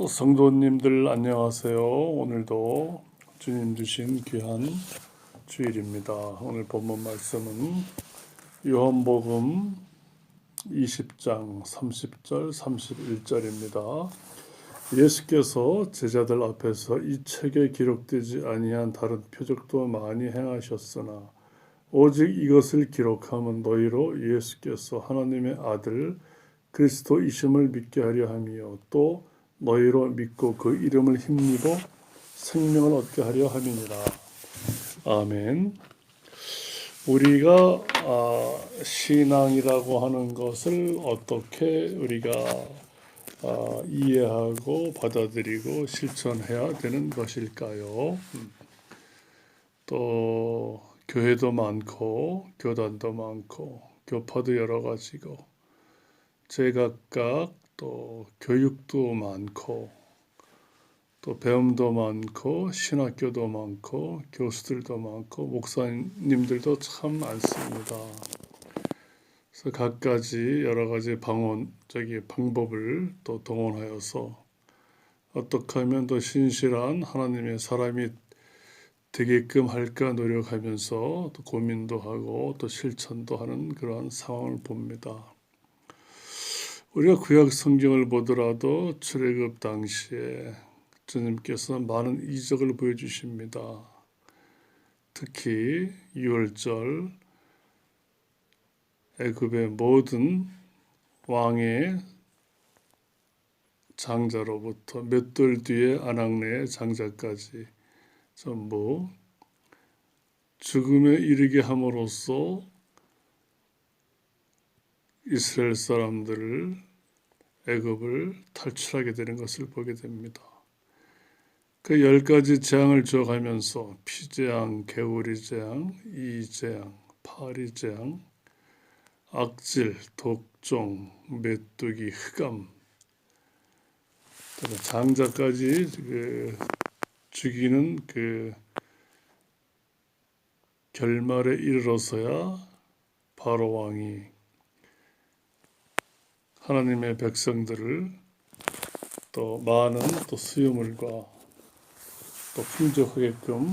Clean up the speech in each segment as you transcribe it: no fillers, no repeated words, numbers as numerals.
성도님들 안녕하세요. 오늘도 주님 주신 귀한 주일입니다. 오늘 본문 말씀은 요한복음 20장 30절 31절입니다. 예수께서 제자들 앞에서 이 책에 기록되지 아니한 다른 표적도 많이 행하셨으나 오직 이것을 기록함은 너희로 예수께서 하나님의 아들 그리스도이심을 믿게 하려 함이요 또 너희로 믿고 그 이름을 힘입어 생명을 얻게 하려 함이니라. 아멘. 우리가 신앙이라고 하는 것을 어떻게 우리가 이해하고 받아들이고 실천해야 되는 것일까요? 또 교회도 많고 교단도 많고 교파도 여러 가지고 제각각 또 교육도 많고 또 배움도 많고 신학교도 많고 교수들도 많고 목사님들도 참 많습니다. 그래서 각가지 여러 가지 방법을 또 동원하여서 어떻게 하면 더 신실한 하나님의 사람이 되게끔 할까 노력하면서 또 고민도 하고 또 실천도 하는 그러한 상황을 봅니다. 우리가 구약 성경을 보더라도 출애굽 당시에 주님께서 많은 이적을 보여주십니다. 특히 6월절 애굽의 모든 왕의 장자로부터 몇 돌 뒤에 아낙네의 장자까지 전부 죽음에 이르게 함으로써 이스라엘 사람들을 애굽을 탈출하게 되는 것을 보게 됩니다. 그 10가지 재앙을 줘가면서 피재앙, 개우리 재앙, 이재앙, 파리 재앙, 악질, 독종, 메뚜기, 흑암, 장자까지 죽이는 그 결말에 이르러서야 바로 왕이 하나님의 백성들을 또 많은 또 수유물과 또 풍족하게끔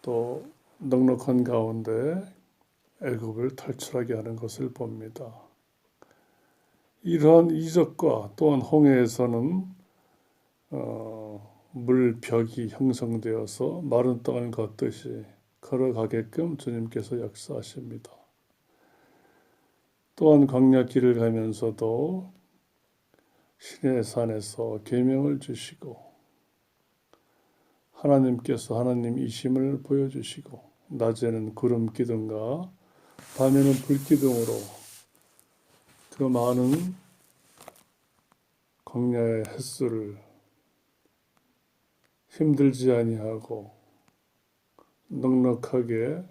또 넉넉한 가운데 애굽을 탈출하게 하는 것을 봅니다. 이러한 이적과 또한 홍해에서는 물벽이 형성되어서 마른 땅을 걷듯이 걸어가게끔 주님께서 역사하십니다. 또한 광야 길을 가면서도 시내 산에서 계명을 주시고 하나님께서 하나님이심을 보여주시고 낮에는 구름 기둥과 밤에는 불 기둥으로 그 많은 광야의 햇술을 힘들지 아니하고 넉넉하게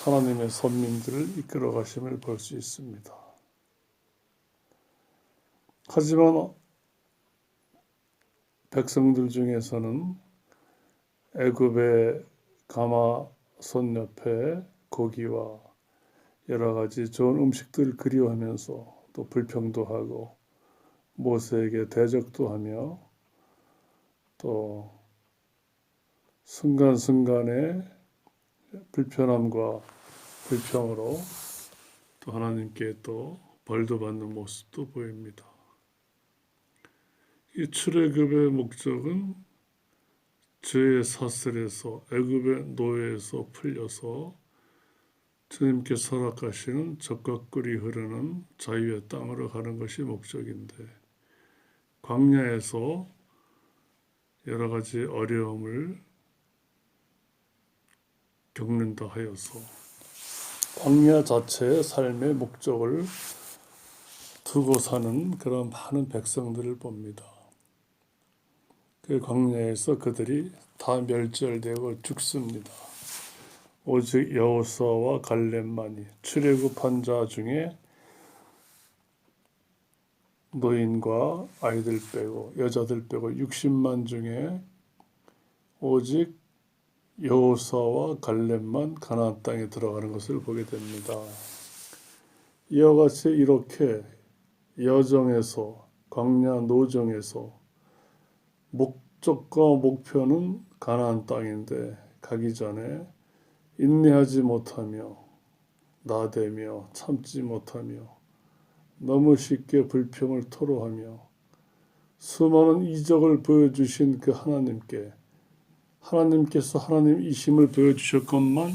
하나님의 선민들을 이끌어 가심을 볼 수 있습니다. 하지만 백성들 중에서는 애굽의 가마솥 옆에 고기와 여러 가지 좋은 음식들을 그리워하면서 또 불평도 하고 모세에게 대적도 하며 또 순간순간의 불편함과 불평으로 또 하나님께 또 벌도 받는 모습도 보입니다. 이 출애굽의 목적은 죄의 사슬에서 애굽의 노예에서 풀려서 주님께서 허락하시는 젖과 꿀이 흐르는 자유의 땅으로 가는 것이 목적인데 광야에서 여러 가지 어려움을 겪는다 하여서 광야 자체의 삶의 목적을 두고 사는 그런 많은 백성들을 봅니다. 그 광야에서 그들이 다 멸절되고 죽습니다. 오직 여호수아와 갈렙만이 출애굽한 자 중에 노인과 아이들 빼고 여자들 빼고 60만 중에 오직 여호수아와 갈렙만 가나안 땅에 들어가는 것을 보게 됩니다. 이와 같이 이렇게 여정에서 광야 노정에서 목적과 목표는 가나안 땅인데 가기 전에 인내하지 못하며 나대며 참지 못하며 너무 쉽게 불평을 토로하며 수많은 이적을 보여주신 그 하나님께서 하나님이심을 보여주셨건만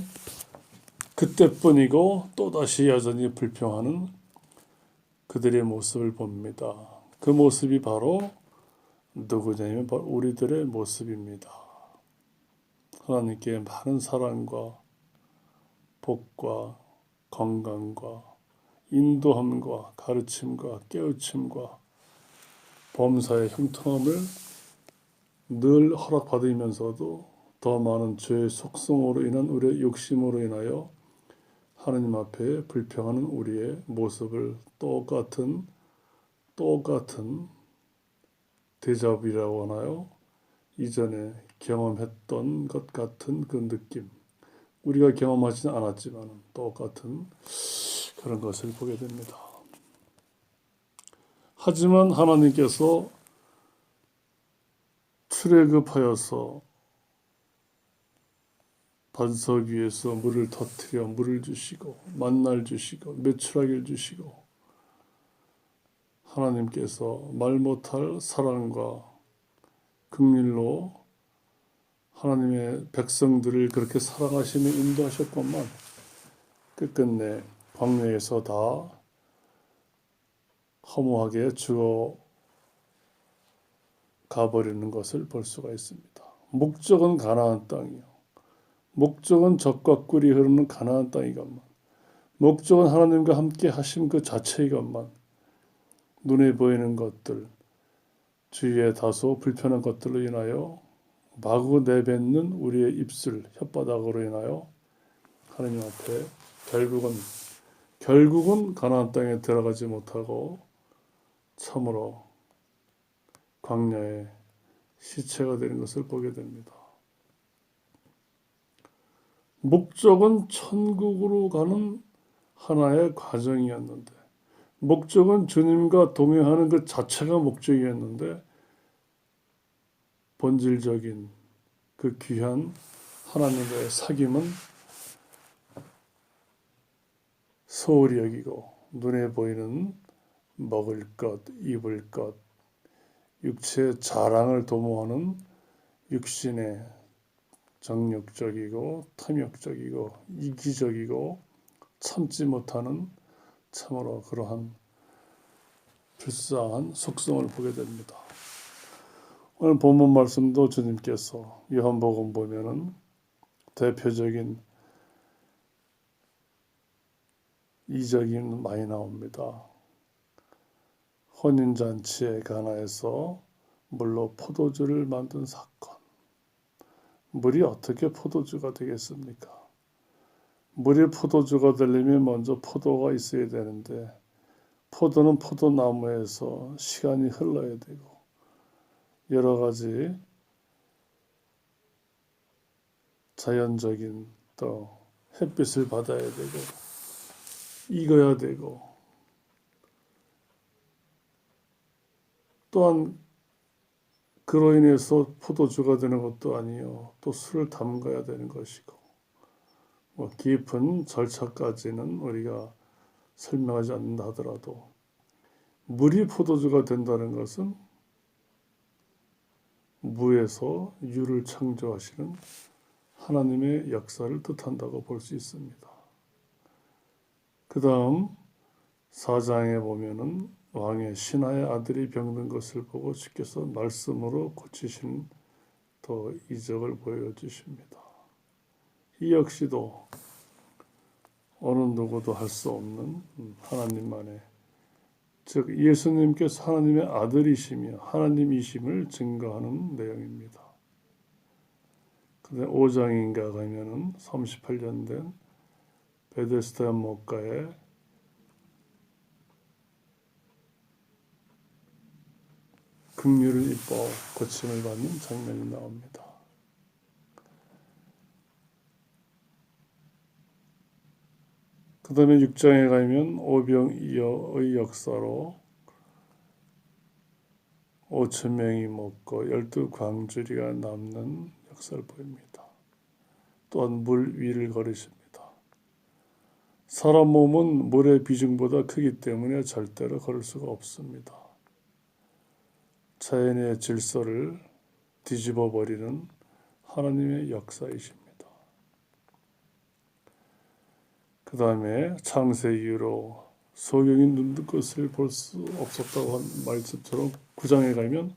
그때뿐이고 또다시 여전히 불평하는 그들의 모습을 봅니다. 그 모습이 바로 누구냐면 바로 우리들의 모습입니다. 하나님께 많은 사랑과 복과 건강과 인도함과 가르침과 깨우침과 범사의 형통함을 늘 허락받으면서도 더 많은 죄의 속성으로 인한 우리의 욕심으로 인하여 하나님 앞에 불평하는 우리의 모습을 똑같은 데자뷰라고 하나요? 이전에 경험했던 것 같은 그 느낌. 우리가 경험하지는 않았지만 똑같은 그런 것을 보게 됩니다. 하지만 하나님께서 출애굽하여서 반석 위에서 물을 터뜨려 물을 주시고 만나를 주시고 메추라기를 주시고 하나님께서 말 못할 사랑과 긍휼로 하나님의 백성들을 그렇게 사랑하시며 인도하셨건만 끝끝내 광야에서 다 허무하게 죽어 가버리는 것을 볼 수가 있습니다. 목적은 가나안 땅이요. 목적은 젖과 꿀이 흐르는 가나안 땅이건만 목적은 하나님과 함께 하심 그 자체이건만 눈에 보이는 것들 주위에 다소 불편한 것들로 인하여 마구 내뱉는 우리의 입술 혓바닥으로 인하여 하나님 앞에 결국은 가나안 땅에 들어가지 못하고 참으로 광야의 시체가 되는 것을 보게 됩니다. 목적은 천국으로 가는 하나의 과정이었는데 목적은 주님과 동행하는 그 자체가 목적이었는데 본질적인 그 귀한 하나님과의 사귐은 소홀히 여기고 눈에 보이는 먹을 것, 입을 것, 육체의 자랑을 도모하는 육신의 정욕적이고 탐욕적이고 이기적이고 참지 못하는 참으로 그러한 불쌍한 속성을 보게 됩니다. 오늘 본문 말씀도 주님께서 요한복음 보면은 대표적인 이적이 많이 나옵니다. 혼인잔치에 가나에서 물로 포도주를 만든 사건. 물이 어떻게 포도주가 되겠습니까? 물이 포도주가 되려면 먼저 포도가 있어야 되는데 포도는 포도나무에서 시간이 흘러야 되고 여러 가지 자연적인 또 햇빛을 받아야 되고 익어야 되고 또한 그로 인해서 포도주가 되는 것도 아니요 또 술을 담가야 되는 것이고 깊은 절차까지는 우리가 설명하지 않는다 하더라도 물이 포도주가 된다는 것은 무에서 유를 창조하시는 하나님의 역사를 뜻한다고 볼 수 있습니다. 그 다음 4장에 보면은 왕의 신하의 아들이 병든 것을 보고 주께서 말씀으로 고치신 또 이적을 보여주십니다. 이 역시도 어느 누구도 할 수 없는 하나님만의 즉 예수님께서 하나님의 아들이시며 하나님이심을 증거하는 내용입니다. 근데 5장인가 가면은 38년 된 베데스다 목가에 긍휼을 입어 고침을 받는 장면이 나옵니다. 그 다음에 6장에 가면 오병이어의 역사로 5천 명이 먹고 12광주리가 남는 역사를 보입니다. 또한 물 위를 걸으십니다. 사람 몸은 물의 비중보다 크기 때문에 절대로 걸을 수가 없습니다. 자연의 질서를 뒤집어 버리는 하나님의 역사이십니다. 그 다음에 창세 이후로 소경이 눈뜬 것을 볼 수 없었다고 한 말씀처럼 9장에 가면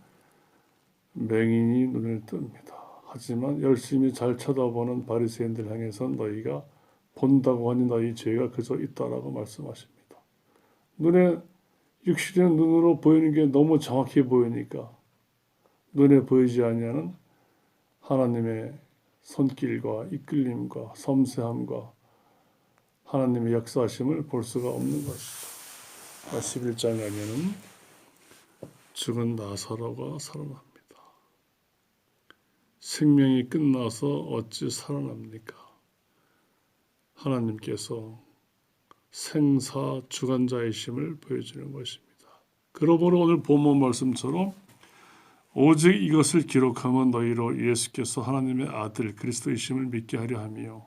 맹인이 눈을 뜹니다. 하지만 열심히 잘 쳐다보는 바리새인들 향해서 너희가 본다고 하니 너희 죄가 그저 있다라고 말씀하십니다. 눈에 육신의 눈으로 보이는 게 너무 정확히 보이니까 눈에 보이지 아니하는 하나님의 손길과 이끌림과 섬세함과 하나님의 역사하심을 볼 수가 없는 것이죠. 11장에 가면은 죽은 나사로가 살아납니다. 생명이 끝나서 어찌 살아납니까? 하나님께서 생사 주관자이심을 보여주는 것입니다. 그러므로 오늘 본문 말씀처럼 오직 이것을 기록하면 너희로 예수께서 하나님의 아들 그리스도이심을 믿게 하려 하며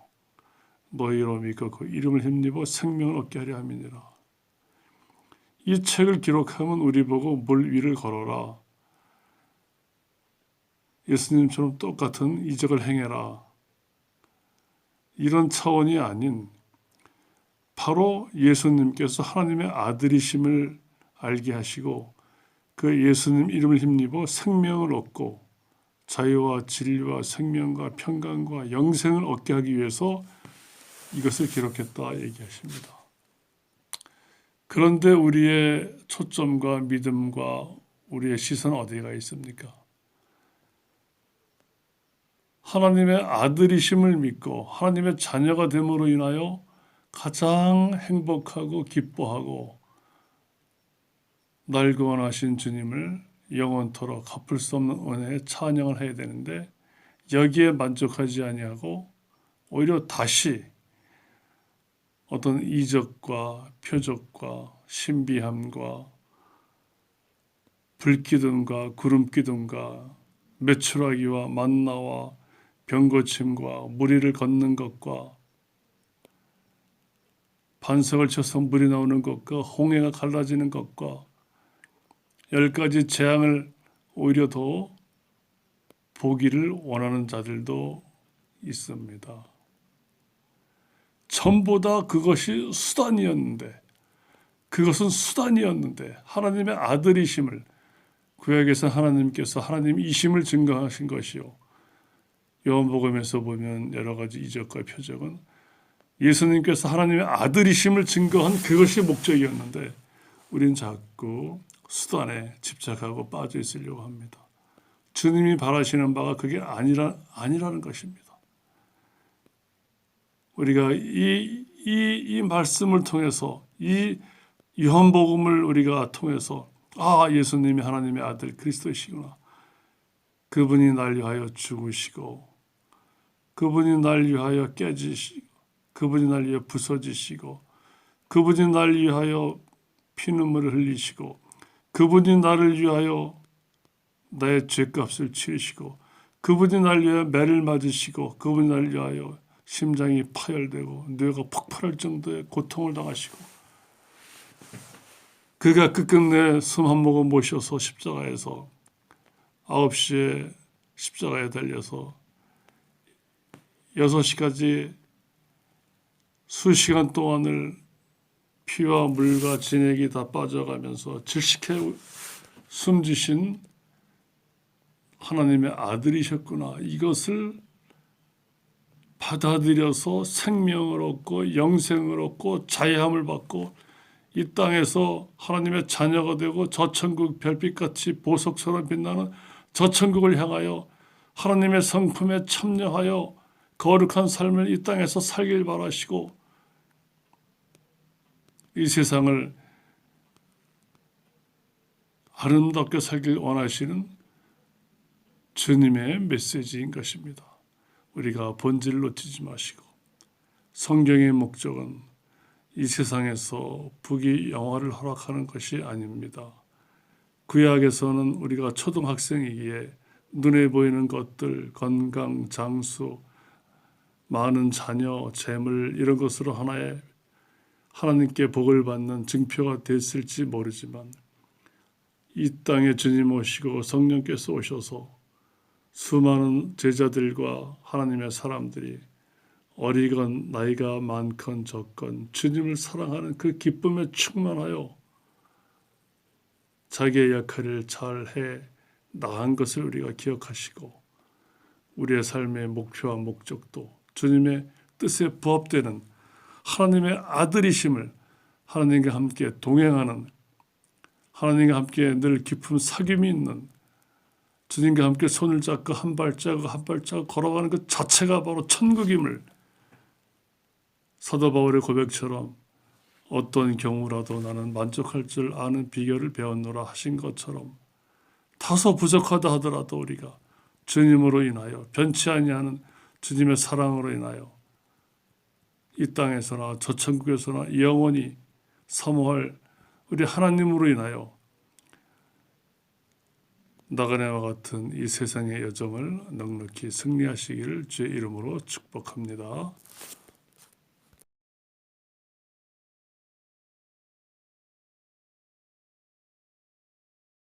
너희로 믿고 그 이름을 힘입어 생명을 얻게 하려 함이니라. 이 책을 기록하면 우리 보고 물 위를 걸어라. 예수님처럼 똑같은 이적을 행해라. 이런 차원이 아닌 바로 예수님께서 하나님의 아들이심을 알게 하시고 그 예수님 이름을 힘입어 생명을 얻고 자유와 진리와 생명과 평강과 영생을 얻게 하기 위해서 이것을 기록했다 얘기하십니다. 그런데 우리의 초점과 믿음과 우리의 시선은 어디가 있습니까? 하나님의 아들이심을 믿고 하나님의 자녀가 됨으로 인하여 가장 행복하고 기뻐하고 날 구원하신 주님을 영원토록 갚을 수 없는 은혜에 찬양을 해야 되는데 여기에 만족하지 아니하고 오히려 다시 어떤 이적과 표적과 신비함과 불기둥과 구름기둥과 메추라기와 만나와 병고침과 무리를 걷는 것과 반석을 쳐서 물이 나오는 것과 홍해가 갈라지는 것과 10가지 재앙을 오히려 더 보기를 원하는 자들도 있습니다. 전부 다 그것이 수단이었는데 하나님의 아들이심을 구약에서 하나님께서 하나님이심을 증거하신 것이요. 요한복음에서 보면 여러 가지 이적과 표적은 예수님께서 하나님의 아들이심을 증거한 그것이 목적이었는데 우린 자꾸 수단에 집착하고 빠져 있으려고 합니다. 주님이 바라시는 바가 그게 아니라는 것입니다. 우리가 이 말씀을 통해서 이 요한복음을 우리가 통해서 예수님이 하나님의 아들 그리스도이시구나. 그분이 날 위하여 죽으시고 그분이 날 위하여 깨지시고 그분이 날 위하여 부서지시고 그분이 날 위하여 피눈물을 흘리시고 그분이 나를 위하여 나의 죄값을 치르시고 그분이 날 위하여 매를 맞으시고 그분이 날 위하여 심장이 파열되고 뇌가 폭발할 정도의 고통을 당하시고 그가 끝끝내 숨 한 모금 모셔서 십자가에서 9시에 십자가에 달려서 6시까지 수시간 동안을 피와 물과 진액이 다 빠져가면서 질식해 숨지신 하나님의 아들이셨구나. 이것을 받아들여서 생명을 얻고 영생을 얻고 자유함을 받고 이 땅에서 하나님의 자녀가 되고 저 천국 별빛같이 보석처럼 빛나는 저 천국을 향하여 하나님의 성품에 참여하여 거룩한 삶을 이 땅에서 살길 바라시고 이 세상을 아름답게 살길 원하시는 주님의 메시지인 것입니다. 우리가 본질을 놓치지 마시고 성경의 목적은 이 세상에서 부귀 영화를 허락하는 것이 아닙니다. 구약에서는 우리가 초등학생이기에 눈에 보이는 것들, 건강, 장수, 많은 자녀, 재물 이런 것으로 하나의 하나님께 복을 받는 증표가 됐을지 모르지만 이 땅에 주님 오시고 성령께서 오셔서 수많은 제자들과 하나님의 사람들이 어리건 나이가 많건 적건 주님을 사랑하는 그 기쁨에 충만하여 자기의 역할을 잘해 나간 것을 우리가 기억하시고 우리의 삶의 목표와 목적도 주님의 뜻에 부합되는 하나님의 아들이심을 하나님과 함께 동행하는 하나님과 함께 늘 깊은 사귐이 있는 주님과 함께 손을 잡고 한 발자국 한 발자국 걸어가는 것 자체가 바로 천국임을 사도 바울의 고백처럼 어떤 경우라도 나는 만족할 줄 아는 비결을 배웠노라 하신 것처럼 다소 부족하다 하더라도 우리가 주님으로 인하여 변치 아니하는 주님의 사랑으로 인하여 이 땅에서나 저 천국에서나 영원히 사모할 우리 하나님으로 인하여 나그네와 같은 이 세상의 여정을 넉넉히 승리하시기를 주의 이름으로 축복합니다.